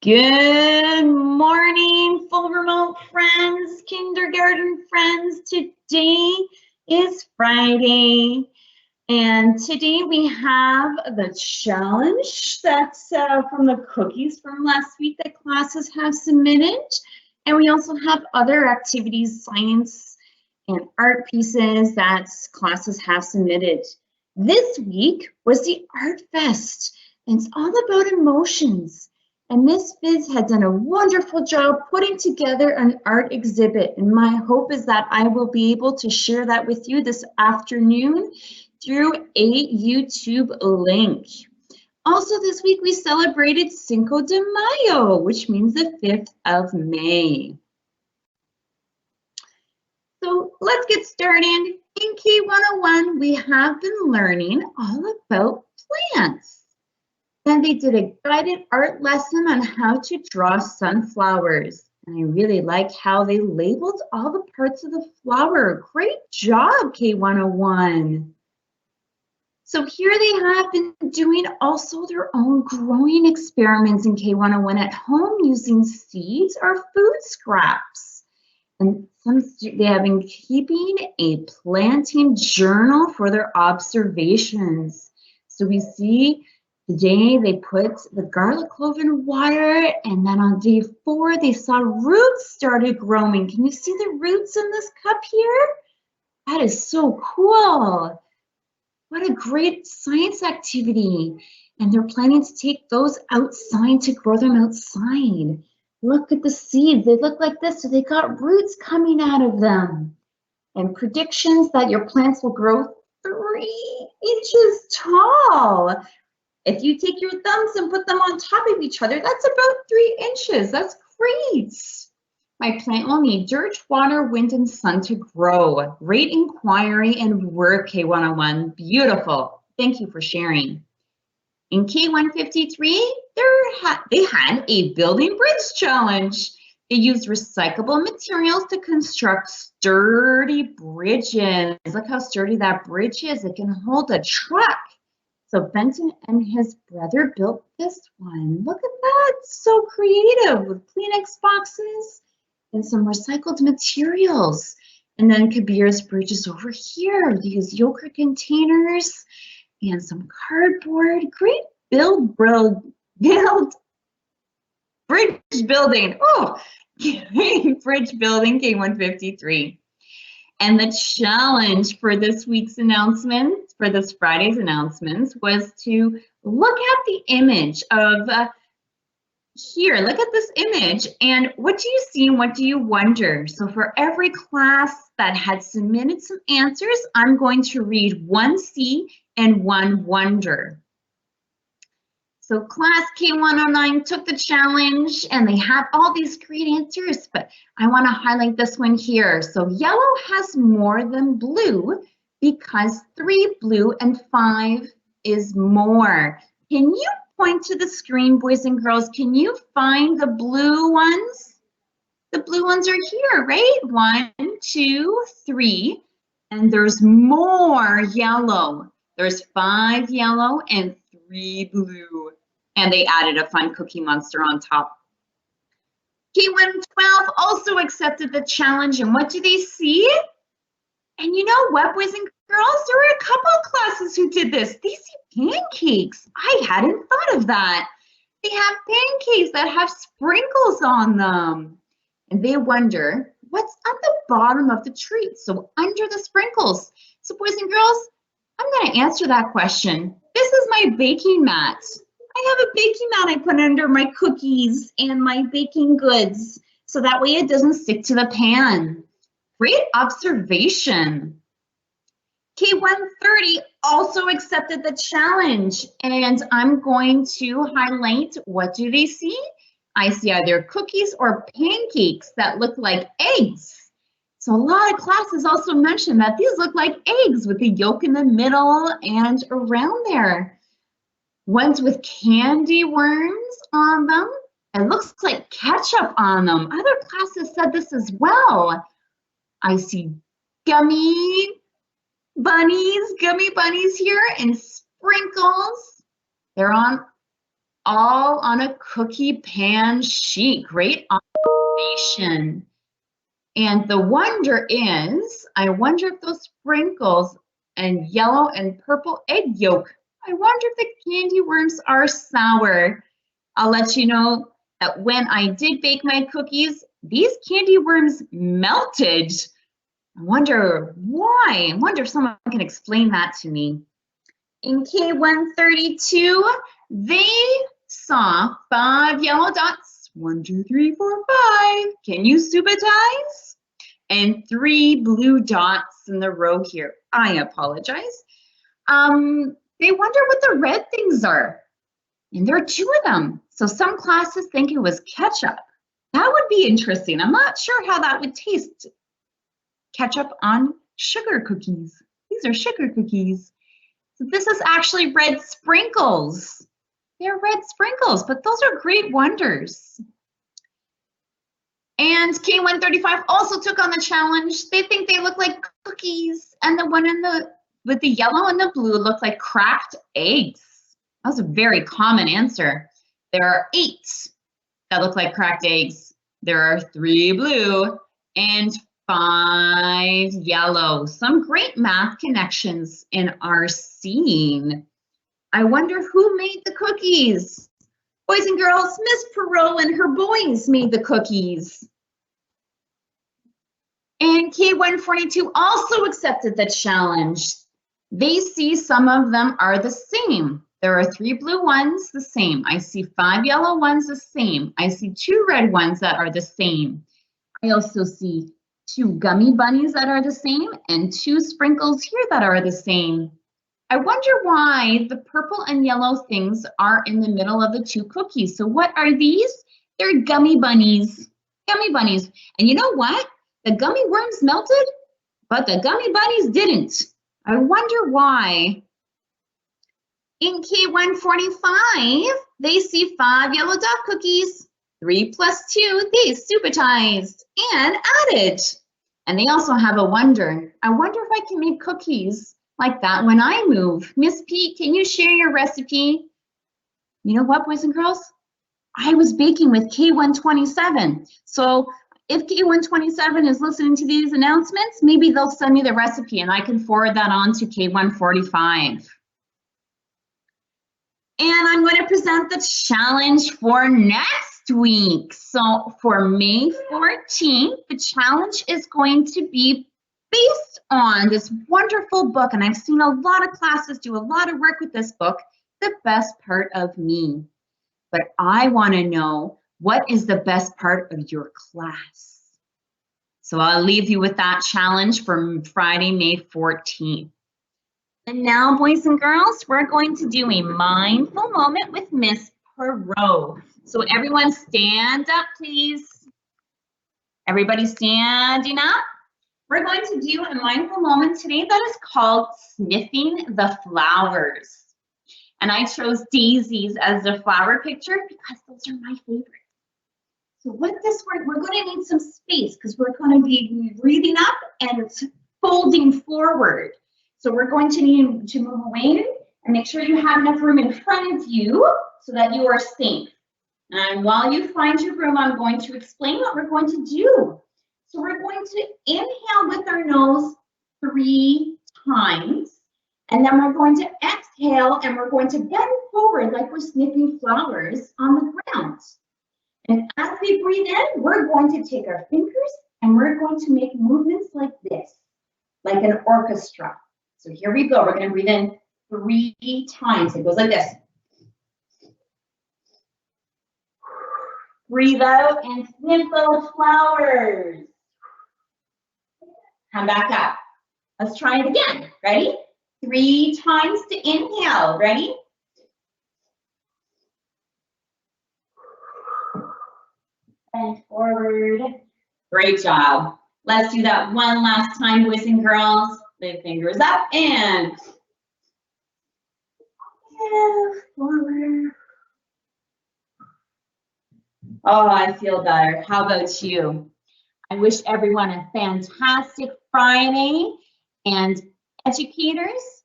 Good morning, full remote friends, kindergarten friends. Today is Friday, and today we have the challenge that's from the cookies from last week that classes have submitted. And we also have other activities, science and art pieces that classes have submitted. This week was the Art Fest, and it's all about emotions. And Miss Fizz had done a wonderful job putting together an art exhibit. And my hope is that I will be able to share that with you this afternoon through a YouTube link. Also this week we celebrated Cinco de Mayo, which means the 5th of May. So let's get started. In K101, we have been learning all about plants. Then they did a guided art lesson on how to draw sunflowers. And I really like how they labeled all the parts of the flower. Great job, K101. So here they have been doing also their own growing experiments in K101 at home using seeds or food scraps. And they have been keeping a planting journal for their observations. So we see today they put the garlic clove in water, and then on day 4 they saw roots started growing. Can you see the roots in this cup here? That is so cool. What a great science activity. And they're planning to take those outside to grow them outside. Look at the seeds. They look like this, so they got roots coming out of them. And predictions that your plants will grow 3 inches tall. If you take your thumbs and put them on top of each other, that's about 3 inches. That's great. My plant will need dirt, water, wind, and sun to grow. Great inquiry and work, K101. Beautiful. Thank you for sharing. In K153, they had a building bridge challenge. They used recyclable materials to construct sturdy bridges. Look how sturdy that bridge is. It can hold a truck. So Benton and his brother built this one. Look at that, so creative with Kleenex boxes and some recycled materials. And then Kabir's bridge is over here. They use yogurt containers and some cardboard. Great bridge building. Oh, bridge building, K153. And the challenge for this week's announcements, for this Friday's announcements, was to look at the image of here. Look at this image, and what do you see and what do you wonder? So for every class that had submitted some answers, I'm going to read one see and one wonder. So class K109 took the challenge and they had all these great answers, but I want to highlight this one here. So yellow has more than blue because 3 blue and 5 is more. Can you point to the screen, boys and girls? Can you find the blue ones? The blue ones are here, right? 1, 2, 3, and there's more yellow. There's 5 yellow and 3 blue. And they added a fun cookie monster on top. K112 also accepted the challenge, and what do they see? And you know what, boys and girls? There were a couple of classes who did this. They see pancakes. I hadn't thought of that. They have pancakes that have sprinkles on them. And they wonder, what's at the bottom of the treat? So under the sprinkles. So boys and girls, I'm going to answer that question. This is my baking mat. I have a baking mat I put under my cookies and my baking goods, so that way it doesn't stick to the pan. Great observation. K130 also accepted the challenge, and I'm going to highlight, what do they see? I see either cookies or pancakes that look like eggs. So a lot of classes also mentioned that these look like eggs with the yolk in the middle and around there. Ones with candy worms on them. It looks like ketchup on them. Other classes said this as well. I see gummy bunnies here and sprinkles. They're on all on a cookie pan sheet. Great observation. And the wonder is, I wonder if those sprinkles and yellow and purple egg yolk, I wonder if the candy worms are sour. I'll let you know that when I did bake my cookies, these candy worms melted. I wonder why. I wonder if someone can explain that to me. In K132, they saw 5 yellow dots. 1, 2, 3, 4, 5. Can you subitize? And 3 blue dots in the row here. I apologize. They wonder what the red things are. And there are 2 of them. So some classes think it was ketchup. That would be interesting. I'm not sure how that would taste. Ketchup on sugar cookies. These are sugar cookies. So this is actually red sprinkles. They're red sprinkles, but those are great wonders. And K135 also took on the challenge. They think they look like cookies, and the one with the yellow and the blue look like cracked eggs. That was a very common answer. There are 8 that look like cracked eggs. There are 3 blue and 5 yellow. Some great math connections in our scene. I wonder who made the cookies. Boys and girls, Miss Perreault and her boys made the cookies. And K142 also accepted the challenge. They see some of them are the same. There are 3 blue ones, the same. I see 5 yellow ones, the same. I see 2 red ones that are the same. I also see 2 gummy bunnies that are the same and 2 sprinkles here that are the same. I wonder why the purple and yellow things are in the middle of the 2 cookies. So what are these? They're gummy bunnies. Gummy bunnies. And you know what? The gummy worms melted, but the gummy bunnies didn't. I wonder why. In K145, they see 5 yellow dot cookies. 3 plus 2, they supertized and added. And they also have a wonder. I wonder if I can make cookies like that when I move. Miss P, can you share your recipe? You know what, boys and girls? I was baking with K127. So if K127 is listening to these announcements, maybe they'll send me the recipe and I can forward that on to K145. And I'm going to present the challenge for next week. So for May 14th, the challenge is going to be based on this wonderful book, and I've seen a lot of classes do a lot of work with this book, The Best Part of Me. But I want to know, what is the best part of your class? So I'll leave you with that challenge for Friday, May 14th. And now, boys and girls, we're going to do a mindful moment with Miss Perreault. So everyone stand up, please. Everybody standing up. We're going to do a mindful moment today that is called Sniffing the Flowers. And I chose daisies as the flower picture because those are my favorite. So with this, we're going to need some space because we're going to be breathing up and folding forward. So we're going to need to move away and make sure you have enough room in front of you so that you are safe. And while you find your room, I'm going to explain what we're going to do. So we're going to inhale with our nose 3 times, and then we're going to exhale and we're going to bend forward like we're sniffing flowers on the ground. And as we breathe in, we're going to take our fingers and we're going to make movements like this, like an orchestra. So here we go. We're going to breathe in 3 times. It goes like this. Breathe out and sniff those flowers. Come back up. Let's try it again. Ready? 3 times to inhale. Ready? And forward. Great job. Let's do that one last time, boys and girls. The fingers up and forward. Oh, I feel better. How about you? I wish everyone a fantastic Friday. And educators,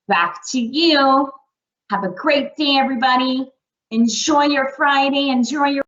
back to you. Have a great day, everybody. Enjoy your Friday, enjoy your